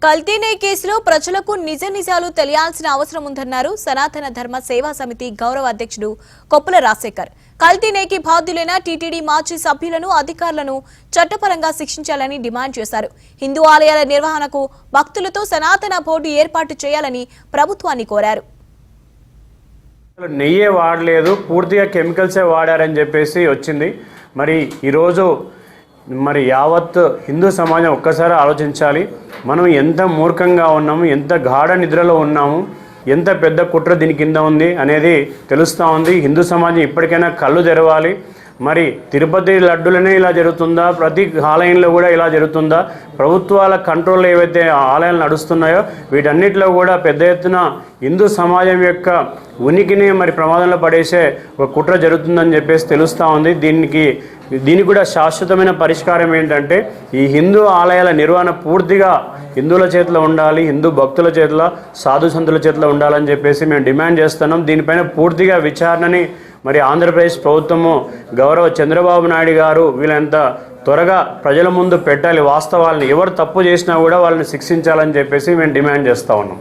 కల్తీ నెయ్యి కేసులో ప్రజలకు నిజ నిజాలు తెలియాల్సిన అవసరం ఉందన్నారు సనాతన ధర్మ సేవా సమితి గౌరవ అధ్యక్షుడు కొప్పుల రాజశేఖర్. కల్తీ నెయ్యికి బాధ్యులైన టీటీడీ మాజీ సభ్యులను, అధికారులను చట్టపరంగా శిక్షించాలని డిమాండ్ చేశారు. హిందూ ఆలయాల నిర్వహణకు భక్తులతో సనాతన బోర్డు ఏర్పాటు చేయాలని ప్రభుత్వాన్ని కోరారు. నెయ్యే వాడలేదు, పూర్తిగా కెమికల్సే వాడారని చెప్పేసి వచ్చింది. మరి ఈరోజు యావత్ హిందూ సమాజం ఒక్కసారి ఆలోచించాలి. మనం ఎంత మూర్ఖంగా ఉన్నాము, ఎంత గాఢ నిద్రలో ఉన్నాము, ఎంత పెద్ద కుట్ర దీని కింద ఉంది అనేది తెలుస్తూ ఉంది. హిందూ సమాజం ఇప్పటికైనా కళ్ళు తెరవాలి. మరి తిరుపతి లడ్డులనే ఇలా జరుగుతుందా? ప్రతి ఆలయంలో కూడా ఇలా జరుగుతుందా? ప్రభుత్వాల కంట్రోల్లో ఏవైతే ఆలయాలు నడుస్తున్నాయో వీటన్నిటిలో కూడా పెద్ద ఎత్తున హిందూ సమాజం యొక్క ఉనికిని ప్రమాదంలో పడేసే ఒక కుట్ర జరుగుతుందని చెప్పేసి తెలుస్తూ ఉంది. దీనికి కూడా శాశ్వతమైన పరిష్కారం ఏంటంటే ఈ హిందూ ఆలయాల నిర్వహణ పూర్తిగా హిందువుల చేతిలో ఉండాలి, హిందూ భక్తుల చేతిలో, సాధు సంతుల చేతిలో ఉండాలని చెప్పేసి మేము డిమాండ్ చేస్తున్నాం. దీనిపైన పూర్తిగా విచారణని ఆంధ్రప్రదేశ్ ప్రభుత్వము గౌరవ చంద్రబాబు నాయుడు గారు వీళ్ళంత త్వరగా ప్రజల ముందు పెట్టాలి. వాస్తవాలను ఎవరు తప్పు చేసినా కూడా వాళ్ళని శిక్షించాలని చెప్పేసి మేము డిమాండ్ చేస్తూ ఉన్నాం.